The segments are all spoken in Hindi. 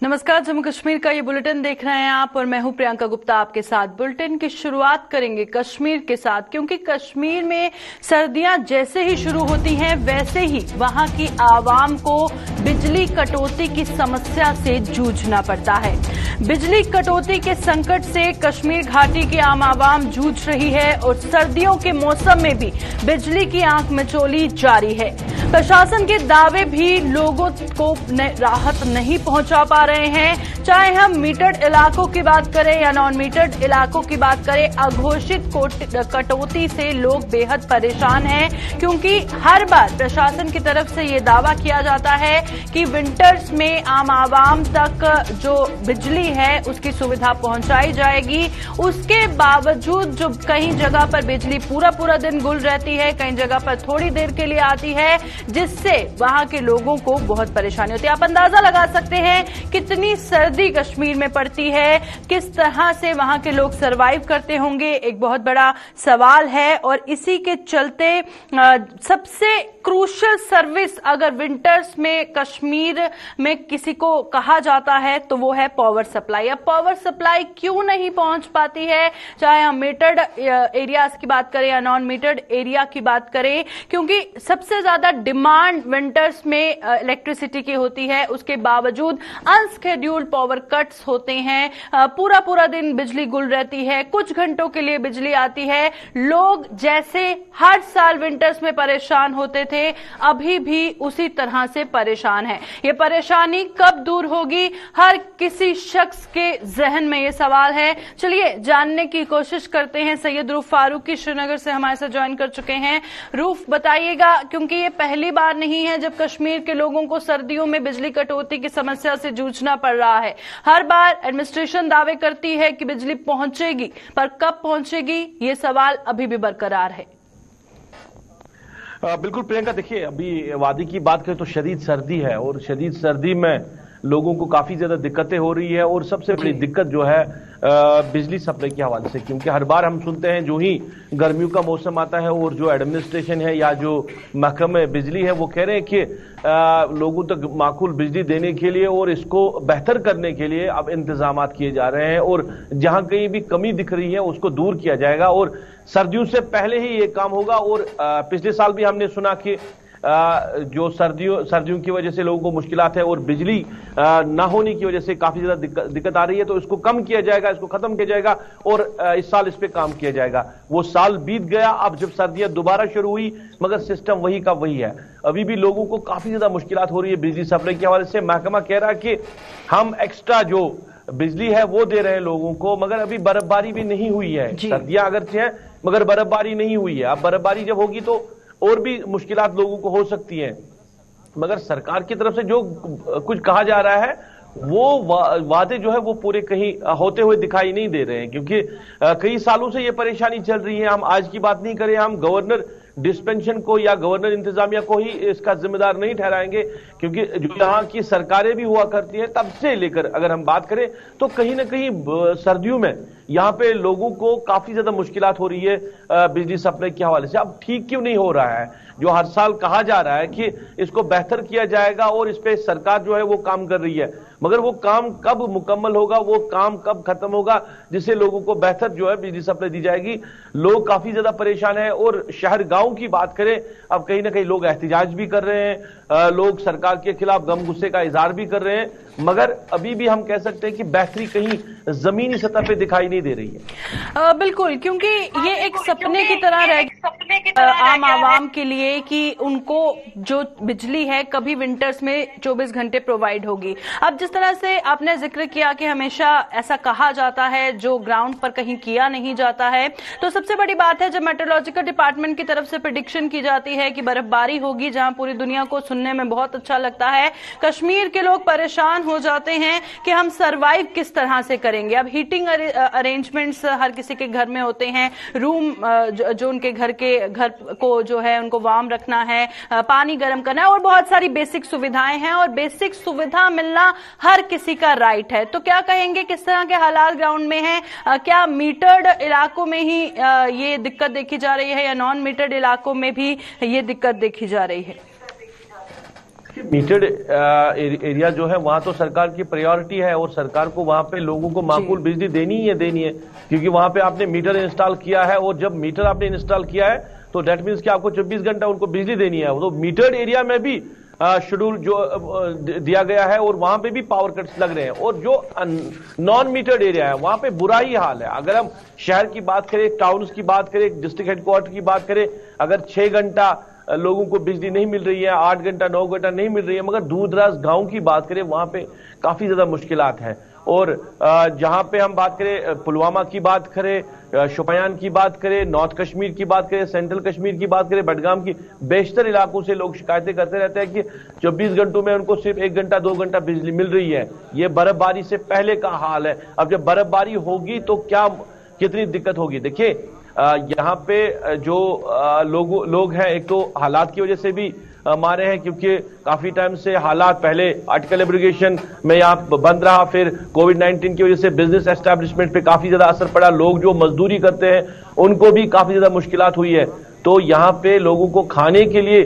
नमस्कार, जम्मू कश्मीर का ये बुलेटिन देख रहे हैं आप और मैं हूं प्रियंका गुप्ता आपके साथ। बुलेटिन की शुरुआत करेंगे कश्मीर के साथ, क्योंकि कश्मीर में सर्दियां जैसे ही शुरू होती हैं वैसे ही वहां की आवाम को बिजली कटौती की समस्या से जूझना पड़ता है। बिजली कटौती के संकट से कश्मीर घाटी की आम आवाम जूझ रही है और सर्दियों के मौसम में भी बिजली की आंख मिचौली जारी है। प्रशासन के दावे भी लोगों को राहत नहीं पहुंचा पा रहे हैं। चाहे हम मीटर्ड इलाकों की बात करें या नॉन मीटर्ड इलाकों की बात करें, अघोषित कटौती से लोग बेहद परेशान हैं, क्योंकि हर बार प्रशासन की तरफ से ये दावा किया जाता है कि विंटर्स में आम आवाम तक जो बिजली है उसकी सुविधा पहुंचाई जाएगी। उसके बावजूद जो कई जगह पर बिजली पूरा दिन गुल रहती है, कई जगह पर थोड़ी देर के लिए आती है, जिससे वहां के लोगों को बहुत परेशानी होती है। आप अंदाजा लगा सकते हैं कितनी सर्दी कश्मीर में पड़ती है, किस तरह से वहां के लोग सरवाइव करते होंगे, एक बहुत बड़ा सवाल है। और इसी के चलते सबसे क्रूशियल सर्विस अगर विंटर्स में कश्मीर में किसी को कहा जाता है तो वो है पावर सप्लाई। अब पावर सप्लाई क्यों नहीं पहुंच पाती है, चाहे हम मीटर्ड एरियाज की बात करें या नॉन मीटर्ड एरिया की बात करें, क्योंकि सबसे ज्यादा डिमांड विंटर्स में इलेक्ट्रिसिटी की होती है। उसके बावजूद अनस्केड्यूल्ड पावर कट्स होते हैं, पूरा दिन बिजली गुल रहती है, कुछ घंटों के लिए बिजली आती है। लोग जैसे हर साल विंटर्स में परेशान होते थे, अभी भी उसी तरह से परेशान है। ये परेशानी कब दूर होगी, हर किसी शख्स के जहन में ये सवाल है। चलिए जानने की कोशिश करते हैं। सैयद रूफ फारूकी श्रीनगर से हमारे साथ ज्वाइन कर चुके हैं। रूफ, बताइएगा, क्योंकि ये पहली बार नहीं है जब कश्मीर के लोगों को सर्दियों में बिजली कटौती की समस्या से जूझना पड़ रहा है। हर बार एडमिनिस्ट्रेशन दावे करती है कि बिजली पहुंचेगी, पर कब पहुंचेगी ये सवाल अभी भी बरकरार है। बिल्कुल प्रियंका, देखिए अभी वादी की बात करें तो शदीद सर्दी है और शदीद सर्दी में लोगों को काफी ज्यादा दिक्कतें हो रही है और सबसे बड़ी दिक्कत जो है बिजली सप्लाई के हवाले से, क्योंकि हर बार हम सुनते हैं जो ही गर्मियों का मौसम आता है और जो एडमिनिस्ट्रेशन है या जो महकमा बिजली है वो कह रहे हैं कि लोगों तक माकूल बिजली देने के लिए और इसको बेहतर करने के लिए अब इंतजाम किए जा रहे हैं और जहां कहीं भी कमी दिख रही है उसको दूर किया जाएगा और सर्दियों से पहले ही ये काम होगा। और पिछले साल भी हमने सुना कि जो सर्दियों की वजह से लोगों को मुश्किलात है और बिजली ना होने की वजह से काफी ज्यादा दिक्कत आ रही है, तो इसको कम किया जाएगा, इसको खत्म किया जाएगा और इस साल इस पे काम किया जाएगा। वो साल बीत गया, अब जब सर्दियां दोबारा शुरू हुई मगर सिस्टम वही का वही है। अभी भी लोगों को काफी ज्यादा मुश्किलात हो रही है बिजली सप्लाई के हवाले से। महकमा कह रहा है कि हम एक्स्ट्रा जो बिजली है वो दे रहे हैं लोगों को, मगर अभी बर्फबारी भी नहीं हुई है। सर्दियां अगरचे हैं मगर बर्फबारी नहीं हुई है। अब बर्फबारी जब होगी तो और भी मुश्किलात लोगों को हो सकती हैं। मगर सरकार की तरफ से जो कुछ कहा जा रहा है वो वादे जो है वो पूरे कहीं होते हुए दिखाई नहीं दे रहे हैं, क्योंकि कई सालों से ये परेशानी चल रही है। हम आज की बात नहीं करें, हम गवर्नर डिस्पेंशन को या गवर्नर इंतजामिया को ही इसका जिम्मेदार नहीं ठहराएंगे, क्योंकि जो यहाँ की सरकारें भी हुआ करती हैं तब से लेकर अगर हम बात करें तो कहीं ना कहीं सर्दियों में यहाँ पे लोगों को काफी ज्यादा मुश्किलात हो रही है बिजली सप्लाई के हवाले से। अब ठीक क्यों नहीं हो रहा है? जो हर साल कहा जा रहा है कि इसको बेहतर किया जाएगा और इस पे सरकार जो है वो काम कर रही है, मगर वो काम कब मुकम्मल होगा, वो काम कब खत्म होगा जिससे लोगों को बेहतर जो है बिजली सप्लाई दी जाएगी? लोग काफी ज्यादा परेशान हैं। और शहर गांव की बात करें, अब कहीं ना कहीं लोग एहतिजाज भी कर रहे हैं, लोग सरकार के खिलाफ गम गुस्से का इजहार भी कर रहे हैं, मगर अभी भी हम कह सकते हैं कि बेहतरी कहीं जमीनी सतह पे दिखाई नहीं दे रही है। बिल्कुल, क्योंकि ये एक सपने की तरह रह आम आवाम के लिए कि उनको जो बिजली है कभी विंटर्स में 24 घंटे प्रोवाइड होगी। अब जिस तरह से आपने जिक्र किया कि हमेशा ऐसा कहा जाता है जो ग्राउंड पर कहीं किया नहीं जाता है, तो सबसे बड़ी बात है जब मेट्रोलॉजिकल डिपार्टमेंट की तरफ से प्रेडिक्शन की जाती है कि बर्फबारी होगी, जहां पूरी दुनिया को सुनने में बहुत अच्छा लगता है, कश्मीर के लोग परेशान हो जाते हैं कि हम सरवाइव किस तरह से करेंगे। अब हीटिंग अरेंजमेंट्स हर किसी के घर में होते हैं, रूम जो उनके घर को जो है उनको वार्म रखना है, पानी गर्म करना है और बहुत सारी बेसिक सुविधाएं हैं और बेसिक सुविधा मिलना हर किसी का राइट है। तो क्या कहेंगे, किस तरह के हालात ग्राउंड में हैं? क्या मीटर्ड इलाकों में ही ये दिक्कत देखी जा रही है या नॉन मीटर्ड इलाकों में भी ये दिक्कत देखी जा रही है? मीटर्ड एरिया जो है वहां तो सरकार की प्रायोरिटी है और सरकार को वहां पे लोगों को माकूल बिजली देनी है, क्योंकि वहां पे आपने मीटर इंस्टॉल किया है और जब मीटर आपने इंस्टॉल किया है तो डेट मीन्स कि आपको 24 घंटा उनको बिजली देनी है। तो मीटर्ड एरिया में भी शेड्यूल जो दिया गया है और वहां पे भी पावर कट्स लग रहे हैं, और जो नॉन मीटर्ड एरिया है वहां पे बुरा ही हाल है। अगर हम शहर की बात करें, टाउन्स की बात करें, डिस्ट्रिक्ट हेडक्वार्टर की बात करें, अगर 6 घंटा लोगों को बिजली नहीं मिल रही है, 8 घंटा 9 घंटा नहीं मिल रही है, मगर दूर दराज गांव की बात करें वहां पे काफी ज्यादा मुश्किलात हैं। और जहां पे हम बात करें, पुलवामा की बात करें, शोपियान की बात करें, नॉर्थ कश्मीर की बात करें, सेंट्रल कश्मीर की बात करें, बडगाम की, बेशतर इलाकों से लोग शिकायतें करते रहते हैं कि 24 घंटों में उनको सिर्फ 1 घंटा 2 घंटा बिजली मिल रही है। ये बर्फबारी से पहले का हाल है। अब जब बर्फबारी होगी तो कितनी दिक्कत होगी। देखिए यहाँ पे जो लोग हैं, एक तो हालात की वजह से भी मारे हैं, क्योंकि काफी टाइम से हालात, पहले आर्टिकल एब्रिगेशन में यहाँ बंद रहा, फिर कोविड-19 की वजह से बिजनेस एस्टैब्लिशमेंट पे काफी ज्यादा असर पड़ा, लोग जो मजदूरी करते हैं उनको भी काफी ज्यादा मुश्किलात हुई है। तो यहाँ पे लोगों को खाने के लिए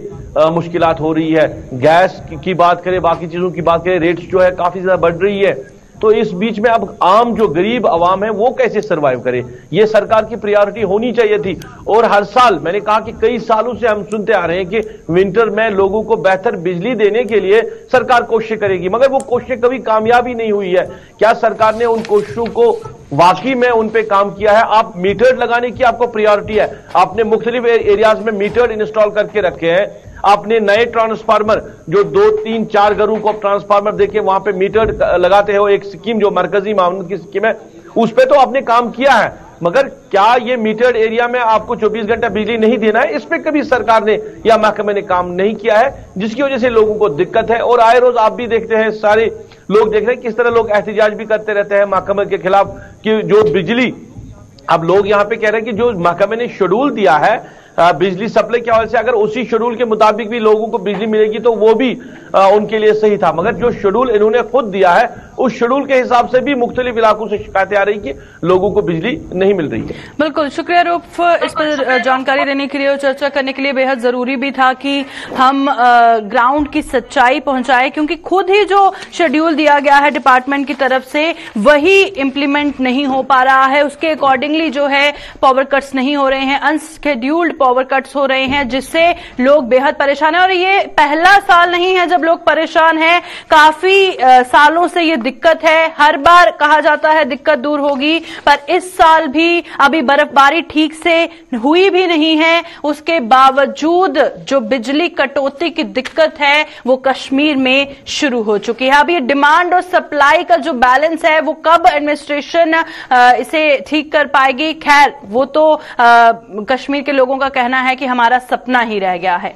मुश्किलात हो रही है। गैस की बात करें, बाकी चीजों की बात करें, रेट्स जो है काफी ज्यादा बढ़ रही है। तो इस बीच में अब आम जो गरीब आवाम है वो कैसे सरवाइव करे, ये सरकार की प्रायोरिटी होनी चाहिए थी। और हर साल मैंने कहा कि कई सालों से हम सुनते आ रहे हैं कि विंटर में लोगों को बेहतर बिजली देने के लिए सरकार कोशिश करेगी, मगर वो कोशिश कभी कामयाब ही नहीं हुई है। क्या सरकार ने उन कोशिशों को वाकई में उन पे काम किया है? आप मीटर लगाने की आपको प्रायोरिटी है, आपने मुख्तलिफ एरियाज में मीटर इंस्टॉल करके रखे हैं, आपने नए ट्रांसफार्मर जो 2, 3, 4 घरों को ट्रांसफार्मर देके वहां पे मीटर लगाते हो, एक स्कीम जो मरकजी मामलों की स्कीम है, उस पे तो आपने काम किया है, मगर क्या ये मीटर्ड एरिया में आपको 24 घंटा बिजली नहीं देना है, इस पे कभी सरकार ने या महकमे ने काम नहीं किया है, जिसकी वजह से लोगों को दिक्कत है। और आए रोज आप भी देखते हैं, सारे लोग देख रहे हैं किस तरह लोग एहतजाज भी करते रहते हैं महकमे के खिलाफ कि जो बिजली, अब लोग यहां पे कह रहे हैं कि जो महकमे ने शेड्यूल दिया है बिजली सप्लाई के हवाले से, अगर उसी शेड्यूल के मुताबिक भी लोगों को बिजली मिलेगी तो वो भी उनके लिए सही था, मगर जो शेड्यूल इन्होंने खुद दिया है उस शेड्यूल के हिसाब से भी मुख्तलिफ इलाकों से शिकायतें आ रही कि लोगों को बिजली नहीं मिल रही है। बिल्कुल, शुक्रिया रूफ इस पर जानकारी देने के लिए और चर्चा करने के लिए। बेहद जरूरी भी था कि हम ग्राउंड की सच्चाई पहुंचाए, क्योंकि खुद ही जो शेड्यूल दिया गया है डिपार्टमेंट की तरफ से वही इम्प्लीमेंट नहीं हो पा रहा है, उसके अकॉर्डिंगली जो है पावर कट्स नहीं हो रहे हैं, अनशेड्यूल्ड पावर कट्स हो रहे हैं, जिससे लोग बेहद परेशान हैं। और ये पहला साल नहीं है जब लोग परेशान हैं, काफी सालों से ये दिक्कत है। हर बार कहा जाता है दिक्कत दूर होगी, पर इस साल भी अभी बर्फबारी ठीक से हुई भी नहीं है, उसके बावजूद जो बिजली कटौती की दिक्कत है वो कश्मीर में शुरू हो चुकी है। अब ये डिमांड और सप्लाई का जो बैलेंस है वो कब एडमिनिस्ट्रेशन इसे ठीक कर पाएगी, खैर वो तो कश्मीर के लोगों का कहना है कि हमारा सपना ही रह गया है।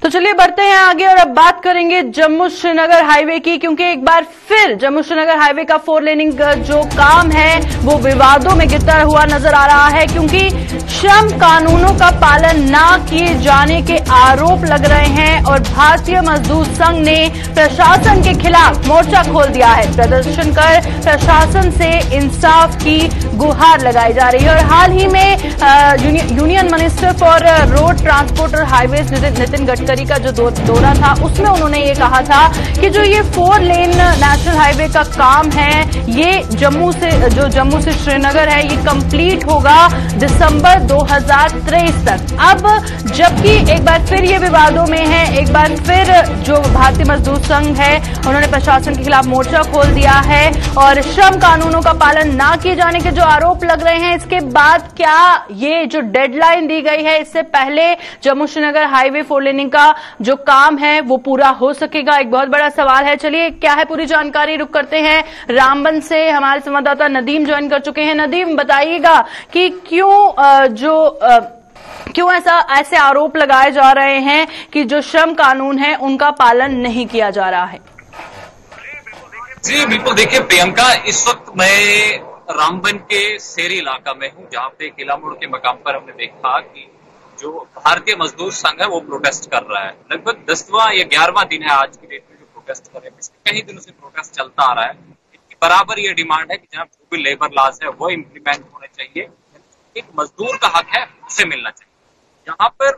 तो चलिए बढ़ते हैं आगे और अब बात करेंगे जम्मू श्रीनगर हाईवे की, क्योंकि एक बार फिर जम्मू श्रीनगर हाईवे का 4 लेनिंग जो काम है वो विवादों में गिरता हुआ नजर आ रहा है, क्योंकि श्रम कानूनों का पालन न किए जाने के आरोप लग रहे हैं और भारतीय मजदूर संघ ने प्रशासन के खिलाफ मोर्चा खोल दिया है। प्रदर्शन कर प्रशासन से इंसाफ की गुहार लगाई जा रही है। और हाल ही में union minister for road transport और हाईवेज नितिन गडकरी का जो दौरा था उसमें उन्होंने ये कहा था कि जो ये 4 लेन नेशनल हाईवे का काम है ये जम्मू से श्रीनगर है, ये कंप्लीट होगा दिसंबर 2023 तक। अब जबकि एक बार फिर ये विवादों में है, एक बार फिर जो भारतीय मजदूर संघ है उन्होंने प्रशासन के खिलाफ मोर्चा खोल दिया है और श्रम कानूनों का पालन न किए जाने के जो आरोप लग रहे हैं, इसके बाद क्या ये जो डेडलाइन दी गई है इससे पहले जम्मू श्रीनगर हाईवे 4 लेनिंग का जो काम है वो पूरा हो सकेगा, एक बहुत बड़ा सवाल है। चलिए क्या है पूरी जानकारी, रुक करते हैं रामबन से हमारे संवाददाता नदीम ज्वाइन कर चुके हैं। नदीम बताइएगा कि क्यों ऐसे आरोप लगाए जा रहे हैं कि जो श्रम कानून है उनका पालन नहीं किया जा रहा है। जी बिल्कुल, देखिए प्रियंका, इस वक्त मैं रामबन के शहरी इलाका में हूं, जहां पे किला मोड़ के मकाम पर हमने देखा कि जो भारतीय मजदूर संघ है वो प्रोटेस्ट कर रहा है। लगभग 10वां या 11वां दिन है आज की डेट में जो प्रोटेस्ट कर रहे हैं। पिछले कई दिनों से प्रोटेस्ट चलता आ रहा है। इनकी बराबर ये डिमांड है कि जनाब जो भी लेबर लॉज है वो इम्प्लीमेंट होने चाहिए, एक मजदूर का हक है उसे मिलना चाहिए। यहाँ पर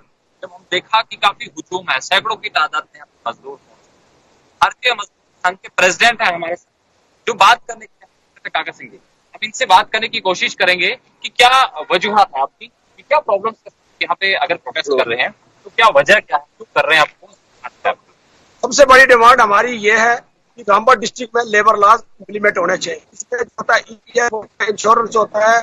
जब हम देखा कि काफी हुजूम है, सैकड़ों की तादाद में मजदूर भारतीय मजदूर संघ के प्रेसिडेंट है हमारे साथ, जो बात करने के काका सिंह जी, अब इनसे बात करने की कोशिश करेंगे कि क्या वजूहत है आपकी, कि क्या प्रॉब्लम्स यहाँ पे अगर प्रोटेस्ट कर रहे हैं तो क्या वजह क्या है, क्यों कर रहे हैं आपको? सबसे बड़ी डिमांड हमारी ये है कि रामबन डिस्ट्रिक्ट में लेबर लॉज इम्प्लीमेंट होने चाहिए। इसमें जो होता है इंश्योरेंस होता है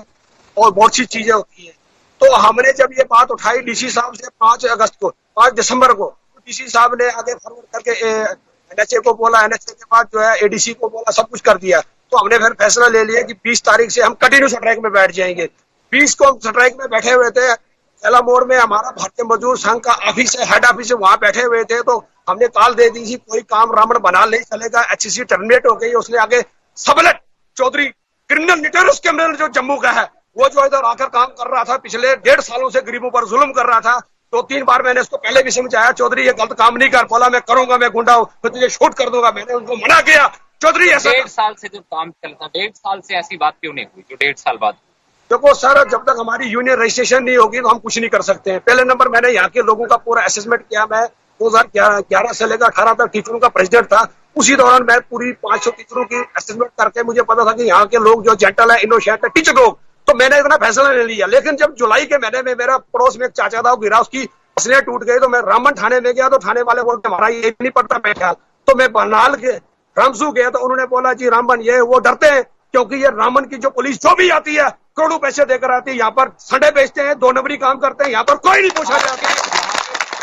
और बहुत सी चीजें होती है। तो हमने जब ये बात उठाई डीसी साहब से 5 दिसंबर को, तो डीसी साहब ने आगे फॉरवर्ड करके एनएचए को बोला, एनएचए के बाद जो है एडीसी को बोला, सब कुछ कर दिया। तो हमने फिर फैसला ले लिया कि 20 तारीख से हम कंटिन्यू स्ट्राइक में बैठ जाएंगे। 20 को हम स्ट्राइक में बैठे हुए थे। एला मोड़ में हमारा भारतीय मजदूर संघ का ऑफिस है, हेड ऑफिस है, वहां बैठे हुए थे। तो हमने कॉल दे दी थी कोई काम रावण बना नहीं चलेगा, एचसीसी टर्मिनेट हो गई। उसने आगे सबलट चौधरी क्रिमिनल निटेरस क्रिमिनल जो जम्मू का है, वो जो इधर आकर काम कर रहा था, पिछले 1.5 सालों से गरीबों पर जुल्म कर रहा था। 2-3 बार मैंने उसको पहले भी समझाया, चौधरी ये गलत काम नहीं कर। बोला मैं करूंगा, मैं गुंडा हूं, मैं तुझे शूट कर दूंगा। मैंने उनको मना किया। चौधरी ऐसा 1.5 साल से जो काम चलता, 1.5 साल से ऐसी बात क्यों नहीं हुई जो 1.5 साल बाद? देखो सर, जब तक हमारी यूनियन रजिस्ट्रेशन नहीं होगी तो हम कुछ नहीं कर सकते हैं। पहले नंबर मैंने यहाँ के लोगों का पूरा असेसमेंट किया। मैं 2011 से लेकर 18 तक टीचरों का प्रेसिडेंट था। उसी दौरान मैं पूरी 500 टीचरों की असेसमेंट करके मुझे पता था कि यहाँ के लोग जो जेंटल है, इनोसेंट है, टीचर लोग, तो मैंने इतना फैसला ले लिया। लेकिन जब जुलाई के महीने में मेरा पड़ोस में एक चाचा था, गिरा, उसकी पसलियां टूट गई, तो मैं रामबन थाने में गया। तो थाने वाले बोलते हमारा ये नहीं पड़ता बैठा। तो मैं बरनाल के रामसू गया, तो उन्होंने बोला जी रामबन ये वो डरते हैं क्योंकि ये रामबन की जो पुलिस जो भी आती है करोड़ों पैसे देकर आती है। यहाँ पर संडे बेचते हैं, 2 नंबरी काम करते हैं, यहाँ पर कोई नहीं पूछा जाता।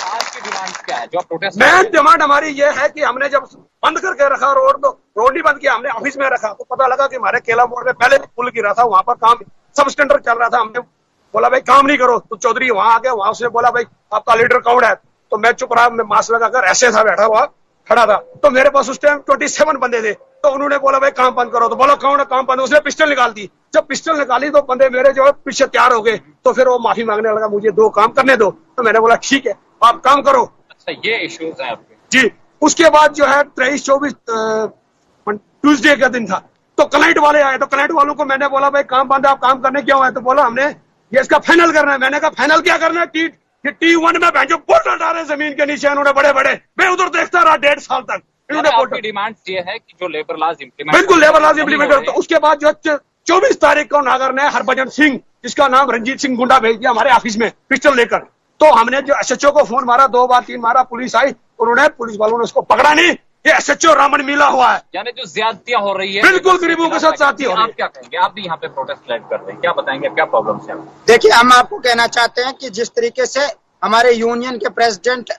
आज की डिमांड क्या है जो प्रोटेस्ट? मेन डिमांड हमारी ये है कि हमने जब बंद करके रखा रोड, तो रोड नहीं बंद किया, हमने ऑफिस में रखा। तो पता लगा कि हमारे केला मोड़ में पहले पुल गिरा था, वहां पर काम सब स्टैंडर्ड चल रहा था। हमने बोला भाई काम नहीं करो, तो चौधरी वहां आ गया। वहां उसने बोला भाई आपका लीडर कौन है? तो मैं चुप रहा, मैं मास्क लगाकर ऐसे था बैठा हुआ, खड़ा था। तो मेरे पास उस टाइम 27 बंदे थे। तो उन्होंने बोला भाई काम बंद करो। तो बोला कौन है काम बंद? उसने पिस्टल निकाल दी। जब पिस्टल निकाली तो बंदे मेरे जो है पीछे तैयार हो गए। तो फिर वो माफी मांगने लगा, मुझे 2 काम करने दो। तो मैंने बोला ठीक है आप काम करो। अच्छा, ये इश्यूज है आपके? जी। उसके बाद जो है 23-24 ट्यूजडे का दिन था, तो क्लाइंट वाले आए। तो क्लाइंट वालों को मैंने बोला भाई काम बंद है, आप काम करने क्यों आए? तो बोला हमने ये इसका फाइनल करना है। मैंने कहा फाइनल क्या करना है? T1 में जो पोर्टल डाले जमीन के नीचे उन्होंने बड़े बड़े, मैं उधर देखता रहा 1.5 साल तक। आपकी डिमांड ये है कि जो लेबर लॉज इम्प्लीमेंट, बिल्कुल लेबर लॉज इम्प्लीमेंट हो। तो उसके बाद जो 24 तारीख को नागर ने हरभजन सिंह, जिसका नाम रंजीत सिंह गुंडा, भेज दिया हमारे ऑफिस में पिस्टल लेकर। तो हमने जो एसएचओ को फोन मारा, 2 बार 3 मारा, पुलिस आई, उन्होंने पुलिस वालों ने उसको पकड़ा नहीं। ये एसएचओ रामन मिला हुआ है। यानी जो ज्यादतियां हो रही है, बिल्कुल गरीबों के साथ ज्यादती हो रही है। आप क्या कहेंगे? आप भी यहाँ पे प्रोटेस्ट लाइव कर रहे हैं, क्या बताएंगे, क्या प्रॉब्लम है? देखिए, हम आपको कहना चाहते हैं कि जिस तरीके से हमारे यूनियन के प्रेसिडेंट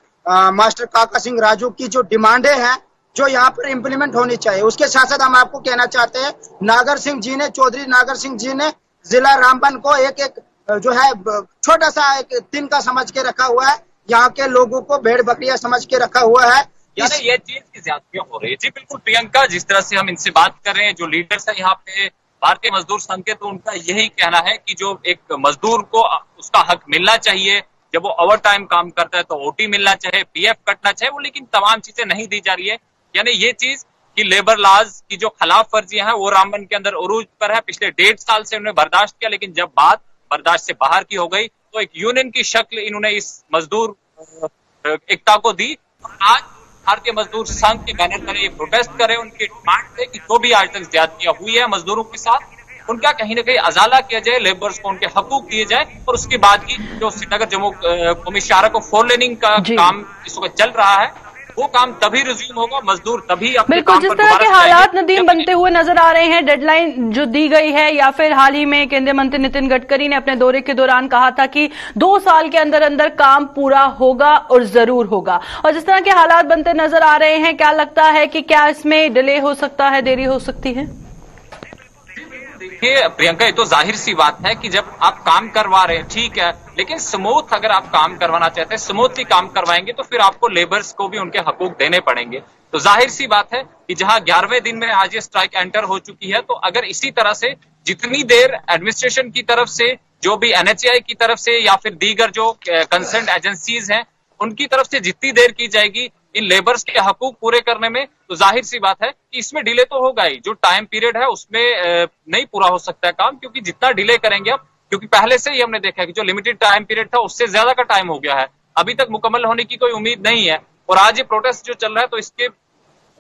मास्टर काका सिंह राजू की जो डिमांडें हैं जो यहाँ पर इम्प्लीमेंट होनी चाहिए, उसके साथ साथ हम आपको कहना चाहते हैं नागर सिंह जी ने, चौधरी नागर सिंह जी ने जिला रामबन को एक जो है छोटा सा एक तिनका समझ के रखा हुआ है। यहाँ के लोगों को भेड़ बकरियां समझ के रखा हुआ है। यानी ये चीज की ज्यादतियां हो रही है। जी बिल्कुल प्रियंका, जिस तरह से हम इनसे बात कर रहे हैं, जो लीडर्स है यहाँ पे भारतीय मजदूर संघ के, तो उनका यही कहना है कि जो एक मजदूर को उसका हक मिलना चाहिए। जब वो ओवर टाइम काम करता है तो ओटी मिलना चाहिए, पीएफ कटना चाहिए, वो लेकिन तमाम चीजें नहीं दी जा रही है। यानी ये चीज कि लेबर लॉज की जो खिलाफ वर्जियां हैं वो रामबन के अंदर उरूज पर है। पिछले 1.5 साल से उन्होंने बर्दाश्त किया, लेकिन जब बात बर्दाश्त से बाहर की हो गई तो एक यूनियन की शक्ल इन्होंने इस मजदूर एकता को दी। आज भारतीय मजदूर संघ के बैनर पर ये प्रोटेस्ट करे, उनकी डिमांड थे कि जो भी आज तक ज्यादतियां हुई है मजदूरों के साथ, उनका कहीं ना कहीं अजाला किया जाए, लेबर्स को उनके हकूक दिए जाए। और उसके बाद की जो श्रीनगर जम्मू कौमी शाहरा को 4 लेनिंग का काम इस वक्त चल रहा है, वो काम तभी रिज्यूम होगा, मजदूर तभी अपने बिल्कुल काम जिस पर तरह के हालात नदीम बनते हुए नजर आ रहे हैं, डेडलाइन जो दी गई है, या फिर हाल ही में केंद्रीय मंत्री नितिन गडकरी ने अपने दौरे के दौरान कहा था कि 2 साल के अंदर अंदर काम पूरा होगा और जरूर होगा, और जिस तरह के हालात बनते नजर आ रहे हैं, क्या लगता है कि क्या इसमें डिले हो सकता है, देरी हो सकती है? देखिए प्रियंका, ये तो जाहिर सी बात है कि जब आप काम करवा रहे हैं ठीक है, लेकिन स्मूथ अगर आप काम करवाना चाहते हैं, स्मूथली काम करवाएंगे तो फिर आपको लेबर्स को भी उनके हकूक देने पड़ेंगे। तो जाहिर सी बात है कि जहां 11वें दिन में आज ये स्ट्राइक एंटर हो चुकी है, तो अगर इसी तरह से जितनी देर एडमिनिस्ट्रेशन की तरफ से, जो भी एनएचएआई की तरफ से या फिर दीगर जो कंसर्न एजेंसीज हैं उनकी तरफ से जितनी देर की जाएगी इन लेबर्स के हकूक पूरे करने में, तो जाहिर सी बात है कि इसमें डिले तो होगा ही। जो टाइम पीरियड है उसमें नहीं पूरा हो सकता है काम, क्योंकि जितना डिले करेंगे अब, क्योंकि पहले से ही हमने देखा है कि जो लिमिटेड टाइम पीरियड था उससे ज्यादा का टाइम हो गया है। अभी तक मुकम्मल होने की कोई उम्मीद नहीं है। और आज ये प्रोटेस्ट जो चल रहा है, तो इसके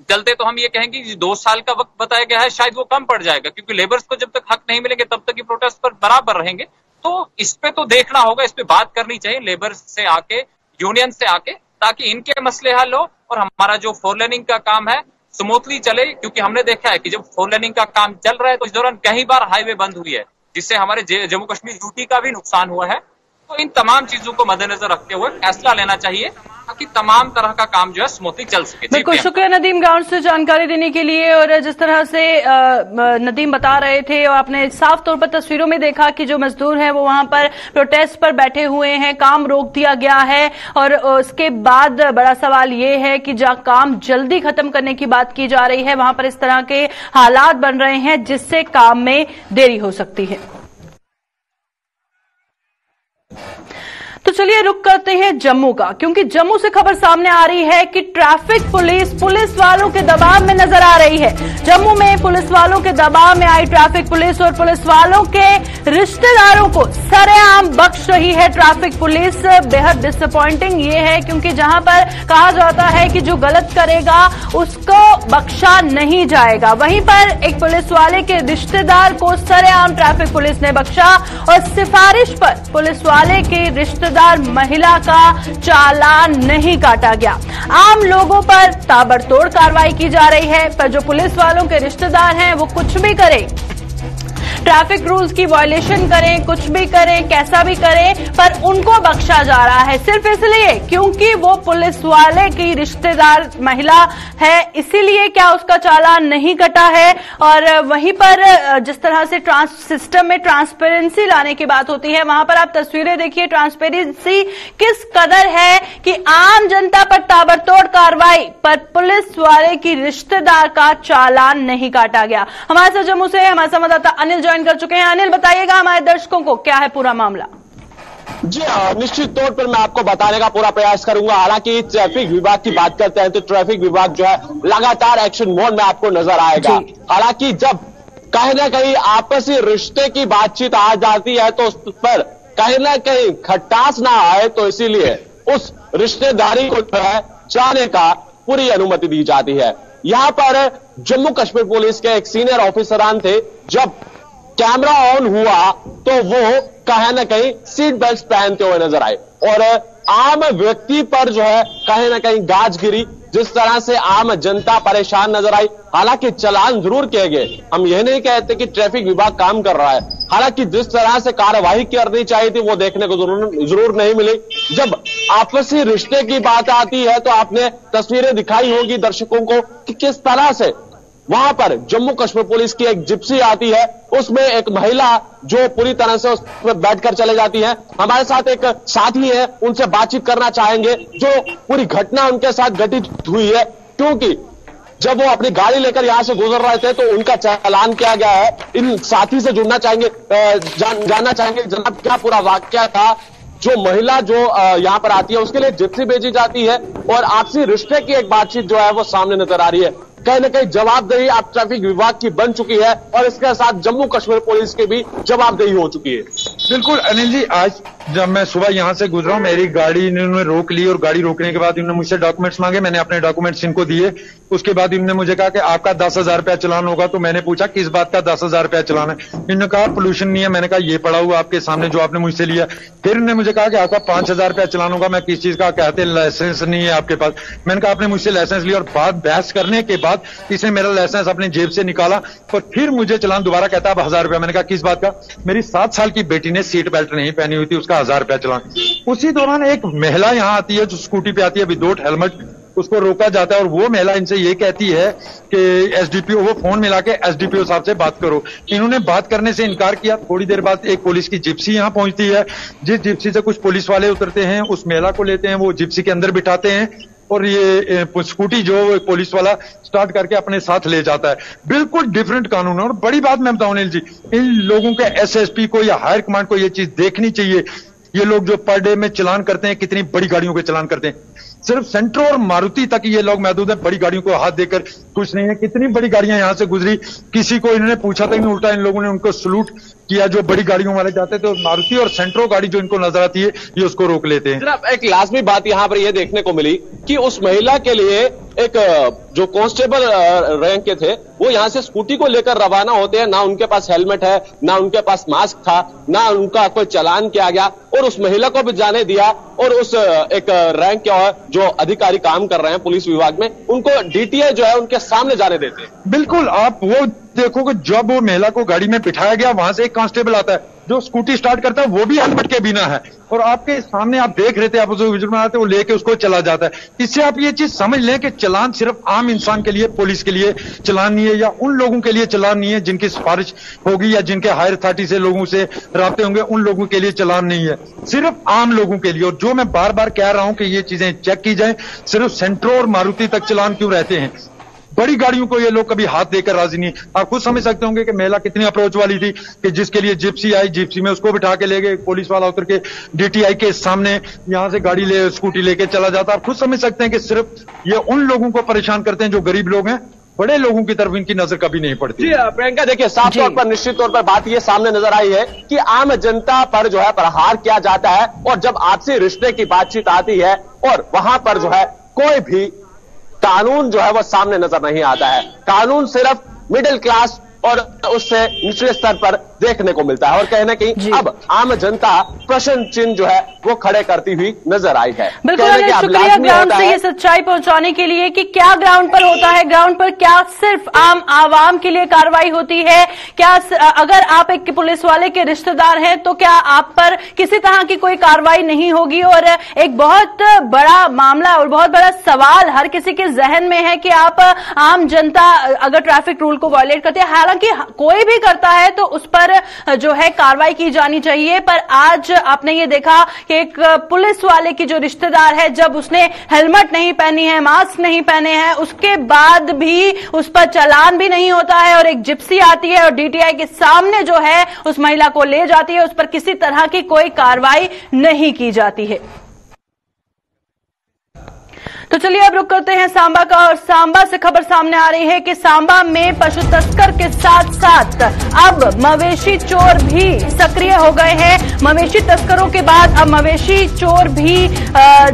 चलते तो हम ये कहेंगे कि 2 साल का वक्त बताया गया है, शायद वो कम पड़ जाएगा, क्योंकि लेबर्स को जब तक हक नहीं मिलेंगे तब तक ये प्रोटेस्ट पर बराबर रहेंगे। तो इस पे तो देखना होगा, इस पे बात करनी चाहिए लेबर से आके, यूनियन से आके, ताकि इनके मसले हल हो और हमारा जो 4 लेनिंग का काम है स्मूथली चले। क्योंकि हमने देखा है कि जब 4 लेनिंग का काम चल रहा है तो इस दौरान कई बार हाईवे बंद हुई है, जिससे हमारे जम्मू कश्मीर यूटी का भी नुकसान हुआ है। तो इन तमाम चीजों को मद्देनजर रखते हुए फैसला लेना चाहिए ताकि तमाम तरह का काम जो है स्मूथली चल सके। बिल्कुल, शुक्रिया नदीम ग्राउंड से जानकारी देने के लिए। और जिस तरह से नदीम बता रहे थे और आपने साफ तौर पर तस्वीरों में देखा कि जो मजदूर हैं वो वहां पर प्रोटेस्ट पर बैठे हुए हैं, काम रोक दिया गया है। और उसके बाद बड़ा सवाल ये है कि जहां काम जल्दी खत्म करने की बात की जा रही है, वहां पर इस तरह के हालात बन रहे हैं जिससे काम में देरी हो सकती है। तो चलिए रुक करते हैं जम्मू का, क्योंकि जम्मू से खबर सामने आ रही है कि ट्रैफिक पुलिस वालों के दबाव में नजर आ रही है। जम्मू में पुलिस वालों के दबाव में आई ट्रैफिक पुलिस और पुलिस वालों के रिश्तेदारों को सरेआम बख्श रही है ट्रैफिक पुलिस। बेहद डिसअपॉइंटिंग ये है, क्योंकि जहां पर कहा जाता है कि जो गलत करेगा उसको बख्शा नहीं जाएगा, वहीं पर एक पुलिस वाले के रिश्तेदार को सरेआम ट्रैफिक पुलिस ने बख्शा और सिफारिश पर पुलिस वाले के रिश्तेदार महिला का चालान नहीं काटा गया। आम लोगों पर ताबड़तोड़ कार्रवाई की जा रही है, पर जो पुलिस वालों के रिश्तेदार हैं वो कुछ भी करें, ट्रैफिक रूल्स की वायलेशन करें, कुछ भी करें, कैसा भी करें, पर उनको बख्शा जा रहा है सिर्फ इसलिए क्योंकि वो पुलिस वाले की रिश्तेदार महिला है, इसीलिए क्या उसका चालान नहीं कटा है। और वहीं पर जिस तरह से सिस्टम में ट्रांसपेरेंसी लाने की बात होती है, वहां पर आप तस्वीरें देखिए, ट्रांसपेरेंसी किस कदर है कि आम जनता पर ताबड़तोड़ कार्रवाई, पर पुलिस वाले की रिश्तेदार का चालान नहीं काटा गया। हमारे साथ जम्मू से हमारे संवाददाता अनिल ज्वाइन कर चुके हैं। अनिल, बताइएगा हमारे दर्शकों को क्या है पूरा मामला। जी निश्चित तौर पर मैं आपको बताने का पूरा प्रयास करूंगा। हालांकि ट्रैफिक विभाग की बात करते हैं तो ट्रैफिक विभाग जो है लगातार एक्शन मोड में आपको नजर आएगा। हालांकि जब कहीं ना कहीं आपसी रिश्ते की बातचीत आ जाती है तो उस पर कहीं ना कहीं खटास ना आए, तो इसीलिए उस रिश्तेदारी को जो है जाने का पूरी अनुमति दी जाती है। यहां पर जम्मू कश्मीर पुलिस के एक सीनियर ऑफिसरान थे, जब कैमरा ऑन हुआ तो वो कहीं ना कहीं सीट बेल्ट पहनते हुए नजर आए और आम व्यक्ति पर जो है कहीं ना कहीं गाज गिरी, जिस तरह से आम जनता परेशान नजर आई। हालांकि चालान जरूर किए गए, हम यह नहीं कहते कि ट्रैफिक विभाग काम कर रहा है, हालांकि जिस तरह से कार्यवाही करनी चाहिए थी वो देखने को जरूर नहीं मिली। जब आपसी रिश्ते की बात आती है तो आपने तस्वीरें दिखाई होगी दर्शकों को कि किस तरह से वहां पर जम्मू कश्मीर पुलिस की एक जिप्सी आती है, उसमें एक महिला जो पूरी तरह से उस पर बैठकर चले जाती है। हमारे साथ एक साथी है, उनसे बातचीत करना चाहेंगे जो पूरी घटना उनके साथ घटित हुई है, क्योंकि जब वो अपनी गाड़ी लेकर यहां से गुजर रहे थे तो उनका चालान किया गया है। इन साथी से जुड़ना चाहेंगे, जानना चाहेंगे जनाब क्या पूरा वाकया था। जो महिला जो यहां पर आती है उसके लिए जिप्सी भेजी जाती है और आपसी रिश्ते की एक बातचीत जो है वो सामने नजर आ रही है। कहीं ना कहीं जवाबदेही आप ट्रैफिक विभाग की बन चुकी है और इसके साथ जम्मू कश्मीर पुलिस की भी जवाबदेही हो चुकी है। बिल्कुल अनिल जी, आज जब मैं सुबह यहां से गुजरा हूं, मेरी गाड़ी इन्होंने रोक ली और गाड़ी रोकने के बाद इन्होंने मुझसे डॉक्यूमेंट्स मांगे। मैंने अपने डॉक्यूमेंट्स इनको दिए। उसके बाद इन्होंने मुझे कहा कि आपका 10,000 रुपया चलान होगा। तो मैंने पूछा किस बात का 10,000 रुपया चलान है। इन्होंने कहा पोल्यूशन नहीं है। मैंने कहा ये पड़ा हुआ आपके सामने जो आपने मुझसे लिया। फिर इन्होंने मुझे कहा कि आपका 5,000 रुपया चलान होगा। मैं किस चीज का, कहते लाइसेंस नहीं है आपके पास। मैंने कहा आपने मुझसे लाइसेंस लिया और बात बहस करने के बाद इसने मेरा लाइसेंस अपनी जेब से निकाला और फिर मुझे चलान दोबारा कहता है 1,000 रुपया। मैंने कहा किस बात का? मेरी 7 साल की बेटी ने सीट बेल्ट नहीं पहनी हुई थी, उसका 1,000 रुपया चलान। उसी दौरान एक महिला यहां आती है जो स्कूटी पे आती है विदाउट हेलमेट, उसको रोका जाता है और वो महिला इनसे ये कहती है कि एसडीपीओ, वो फोन मिला के एसडीपीओ साहब से बात करो। इन्होंने बात करने से इनकार किया। थोड़ी देर बाद एक पुलिस की जिप्सी यहां पहुंचती है, जिस जिप्सी से कुछ पुलिस वाले उतरते हैं, उस महिला को लेते हैं, वो जिप्सी के अंदर बिठाते हैं और ये स्कूटी जो पुलिस वाला स्टार्ट करके अपने साथ ले जाता है। बिल्कुल डिफरेंट कानून है। और बड़ी बात मैं बताऊं अनिल जी, इन लोगों के एसएसपी को या हायर कमांड को ये चीज देखनी चाहिए। ये लोग जो पर डे में चलान करते हैं, कितनी बड़ी गाड़ियों के चलान करते हैं। सिर्फ सेंट्रो और मारुति तक ये लोग महदूद है, बड़ी गाड़ियों को हाथ देकर कुछ नहीं है। कितनी बड़ी गाड़ियां यहां से गुजरी, किसी को इन्होंने पूछा था, उल्टा इन लोगों ने उनको सलूट किया। जो बड़ी गाड़ियों वाले जाते थे, मारुति और सेंट्रो गाड़ी जो इनको नजर आती है, ये उसको रोक लेते हैं। जनाब, एक लाजमी बात यहां पर यह देखने को मिली कि उस महिला के लिए एक जो कांस्टेबल रैंक के थे, वो यहां से स्कूटी को लेकर रवाना होते हैं। ना उनके पास हेलमेट है, ना उनके पास मास्क था, ना उनका कोई चालान किया गया, और उस महिला को भी जाने दिया। और उस एक रैंक के जो अधिकारी काम कर रहे हैं पुलिस विभाग में, उनको डीटीआई जो है उनके सामने जाने देते हैं। बिल्कुल, आप वो देखो कि जब वो महिला को गाड़ी में बिठाया गया, वहां से एक कांस्टेबल आता है जो स्कूटी स्टार्ट करता है, वो भी हेलमेट के बिना है, और आपके सामने आप देख रहे थे, आप उसे विजुअल में आते, वो लेके उसको चला जाता है। इससे आप ये चीज समझ लें कि चलान सिर्फ आम इंसान के लिए, पुलिस के लिए चलान नहीं है, या उन लोगों के लिए चलान नहीं है जिनकी सिफारिश होगी या जिनके हायर अथॉरिटी से लोगों से राब्ते होंगे, उन लोगों के लिए चलान नहीं है, सिर्फ आम लोगों के लिए। और जो मैं बार बार कह रहा हूं कि ये चीजें चेक की जाए, सिर्फ सेंट्रो और मारुति तक चलान क्यों रहते हैं, बड़ी गाड़ियों को ये लोग कभी हाथ देकर राजी नहीं। आप खुद समझ सकते होंगे कि महिला कितनी अप्रोच वाली थी कि जिसके लिए जिप्सी आई, जिप्सी में उसको बिठा के ले गए, पुलिस वाला उतर के डीटीआई के सामने यहां से गाड़ी ले स्कूटी लेके चला जाता। आप खुद समझ सकते हैं कि सिर्फ ये उन लोगों को परेशान करते हैं जो गरीब लोग हैं, बड़े लोगों की तरफ इनकी नजर कभी नहीं पड़ती। जी प्रियंका, देखिए साफ तौर पर निश्चित तौर पर बात ये सामने नजर आई है कि आम जनता पर जो है प्रहार किया जाता है, और जब आपसी रिश्ते की बातचीत आती है और वहां पर जो है कोई भी कानून जो है वो सामने नजर नहीं आता है। कानून सिर्फ मिडिल क्लास और उससे निचले स्तर पर देखने को मिलता है, और कहीं ना कहीं अब आम जनता प्रश्न चिन्ह जो है वो खड़े करती हुई नजर आई है। बिल्कुल, शुक्रिया ग्राउंड से ये सच्चाई पहुंचाने के लिए कि क्या ग्राउंड पर होता है, ग्राउंड पर क्या सिर्फ आम आवाम के लिए कार्रवाई होती है, क्या अगर आप एक पुलिस वाले के रिश्तेदार हैं तो क्या आप पर किसी तरह की कोई कार्रवाई नहीं होगी। और एक बहुत बड़ा मामला और बहुत बड़ा सवाल हर किसी के जहन में है कि आप आम जनता अगर ट्रैफिक रूल को वायलेट करते हैं, हालांकि कोई भी करता है तो उस पर जो है कार्रवाई की जानी चाहिए, पर आज आपने ये देखा कि एक पुलिस वाले की जो रिश्तेदार है, जब उसने हेलमेट नहीं पहनी है, मास्क नहीं पहने हैं, उसके बाद भी उस पर चालान भी नहीं होता है, और एक जिप्सी आती है और डीटीआई के सामने जो है उस महिला को ले जाती है, उस पर किसी तरह की कोई कार्रवाई नहीं की जाती है। तो चलिए अब रुक करते हैं सांबा का, और सांबा से खबर सामने आ रही है कि सांबा में पशु तस्कर के साथ साथ अब मवेशी चोर भी सक्रिय हो गए हैं। मवेशी तस्करों के बाद अब मवेशी चोर भी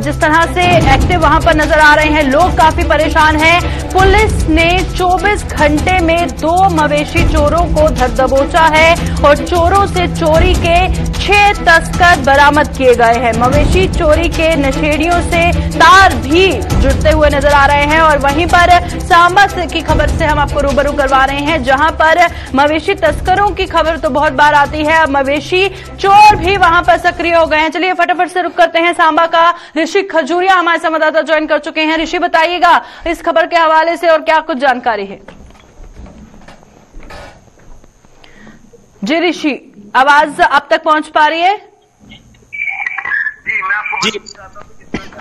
जिस तरह से एक्टिव वहां पर नजर आ रहे हैं, लोग काफी परेशान हैं। पुलिस ने 24 घंटे में 2 मवेशी चोरों को धर दबोचा है, और चोरों से चोरी के 6 तस्कर बरामद किए गए हैं। मवेशी चोरी के नशेड़ियों से तार भी जुड़ते हुए नजर आ रहे हैं। और वहीं पर सांबा की खबर से हम आपको रूबरू करवा रहे हैं, जहां पर मवेशी तस्करों की खबर तो बहुत बार आती है, अब मवेशी चोर भी वहां पर सक्रिय हो गए हैं। चलिए फटाफट से रुक करते हैं सांबा का। ऋषि खजूरिया हमारे संवाददाता ज्वाइन कर चुके हैं। ऋषि, बताइएगा इस खबर के हवाले से और क्या कुछ जानकारी है। जी ऋषि, आवाज आप तक पहुंच पा रही है? जी,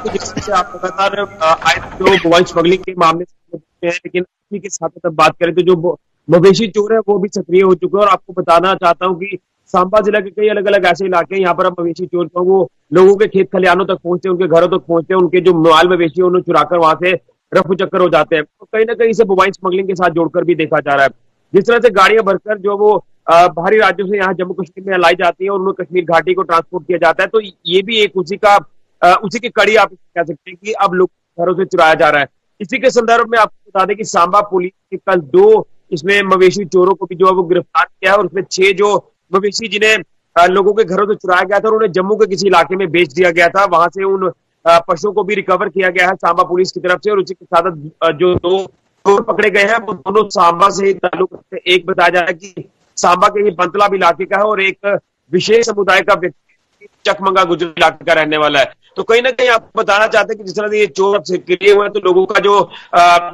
जैसे आप लगातार आए जो मोबाइल स्मगलिंग के मामले से हैं, लेकिन इसी के साथ साथ बात करें तो जो मवेशी चोर है वो भी सक्रिय हो चुके हैं। और आपको बताना चाहता हूं कि सांबा जिला के कई अलग अलग ऐसे इलाके हैं, यहाँ पर अब मवेशी चोर को वो लोगों के खेत खलिहानों तक पहुंचते, उनके घरों तक पहुंचते, उनके जो माल मवेशी है उन्हें चुराकर वहां से रफू चक्कर हो जाते हैं। तो कहीं ना कहीं इसे मोबाइल स्मगलिंग के साथ जोड़कर भी देखा जा रहा है। जिस तरह से गाड़ियां भरकर जो वो बाहरी राज्यों से यहाँ जम्मू कश्मीर में लाई जाती है और उन्हें कश्मीर घाटी को ट्रांसपोर्ट किया जाता है, तो ये भी एक उसी की कड़ी आप कह सकते हैं कि अब लोग घरों से चुराया जा रहा है। इसी के संदर्भ में आपको बता दें कि सांबा पुलिस ने कल 2 इसमें मवेशी चोरों को भी जो है वो गिरफ्तार किया है, और उसमें 6 जो मवेशी जिन्हें लोगों के घरों से चुराया गया था और उन्हें जम्मू के किसी इलाके में बेच दिया गया था, वहां से उन पशुओं को भी रिकवर किया गया है सांबा पुलिस की तरफ से। और उसी के साथ जो 2 चोर पकड़े गए हैं वो दोनों सांबा से ताल्लुक रखते हैं। एक बताया जा रहा है कि सांबा के बंतला इलाके का है और एक विशेष समुदाय का व्यक्ति चकमंगा गुजर इलाके का रहने वाला है। तो कहीं ना कहीं आपको बताना चाहते हैं कि जिस तरह से ये चोर सक्रिय हुए हैं, तो लोगों का जो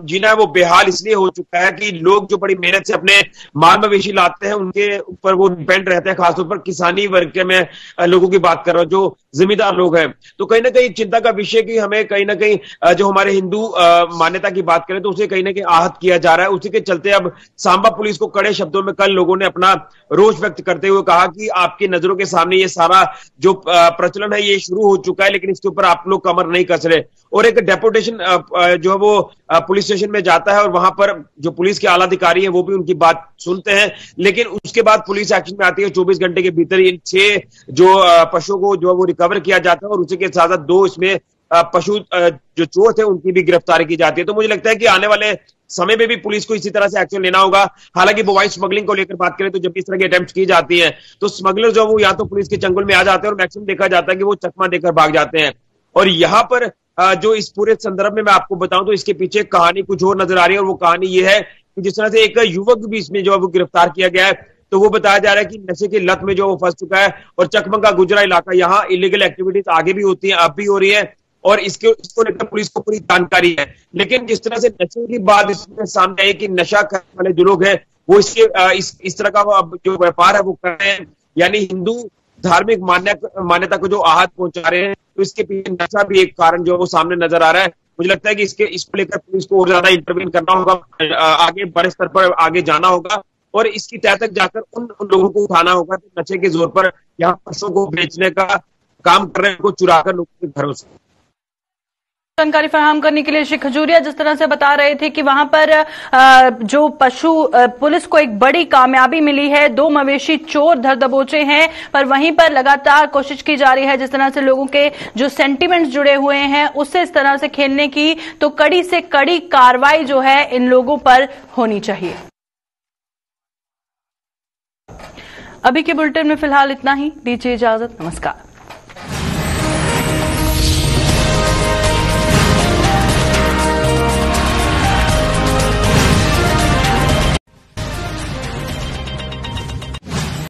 जीना है वो बेहाल इसलिए हो चुका है कि लोग जो बड़ी मेहनत से अपने माल मवेशी लाते हैं उनके ऊपर वो डिपेंड रहते हैं, खासतौर पर किसानी वर्ग के मैं लोगों की बात कर रहा हूँ, जो जिम्मेदार लोग हैं। तो कहीं ना कहीं चिंता का विषय कि हमें कहीं ना कहीं जो हमारे हिंदू मान्यता की बात करें तो उसे कहीं ना कहीं आहत किया जा रहा है। उसी के चलते अब सांबा पुलिस को कड़े शब्दों में कल लोगों ने अपना रोष व्यक्त करते हुए कहा कि आपकी नजरों के सामने ये सारा जो प्रचलन है ये शुरू हो चुका है, लेकिन इसके ऊपर आप लोग कमर नहीं कस रहे। और एक डेपुटेशन जो है वो पुलिस स्टेशन में जाता है और वहां पर जो पुलिस के आला अधिकारी है वो भी उनकी बात सुनते हैं, लेकिन उसके बाद पुलिस एक्शन में आती है। 24 घंटे के भीतर इन 6 जो पशुओं को जो है वो रिकवर किया जाता है और उसी के साथ साथ 2 इसमें पशु जो चोर थे उनकी भी गिरफ्तारी की जाती है। तो मुझे लगता है कि आने वाले समय में भी पुलिस को इसी तरह से एक्शन लेना होगा। हालांकि मोबाइल स्मगलिंग को लेकर बात करें तो जब इस तरह की अटेम्प्ट की जाती है तो स्मगलर जो वो या तो पुलिस के चंगुल में आ जाते हैं और मैक्सिमम देखा जाता है कि वो चकमा देकर भाग जाते हैं। और यहाँ पर जो इस पूरे संदर्भ में मैं आपको बताऊं तो इसके पीछे कहानी कुछ और नजर आ रही है, और वो कहानी ये है कि जिस तरह से एक युवक भी इसमें जो है वो गिरफ्तार किया गया है, तो वो बताया जा रहा है कि नशे की लत में जो वो फंस चुका है और चकमका गुजरा इलाका, यहाँ इलीगल एक्टिविटीज आगे भी होती है, अब भी हो रही है और इसको लेकर पुलिस को पूरी जानकारी है। लेकिन जिस तरह से नशे की बात इसमें सामने आई कि नशा करने वाले जो लोग हैं वो इस तरह का जो व्यापार है वो कर रहे हैं, यानी हिंदू धार्मिक मान्यता को जो आहत पहुंचा रहे हैं, तो इसके पीछे नशा भी एक कारण जो है वो सामने नजर आ रहा है। मुझे लगता है कि इसको लेकर पुलिस को और ज्यादा इंटरवीन करना होगा, आगे बड़े स्तर पर आगे जाना होगा और इसकी तह तक जाकर उन लोगों को उठाना होगा जो नशे के जोर पर यहाँ पशुओं को बेचने का काम कर रहे हैं, उनको चुराकर लोगों के घरों से। जानकारी फराहम करने के लिए श्री खजूरिया जिस तरह से बता रहे थे कि वहां पर जो पशु पुलिस को एक बड़ी कामयाबी मिली है, 2 मवेशी चोर धर दबोचे हैं, पर वहीं पर लगातार कोशिश की जा रही है जिस तरह से लोगों के जो सेंटिमेंट्स जुड़े हुए हैं उससे इस तरह से खेलने की, तो कड़ी से कड़ी कार्रवाई जो है इन लोगों पर होनी चाहिए। अभी के बुलेटिन में फिलहाल इतना ही, दीजिए इजाजत, नमस्कार।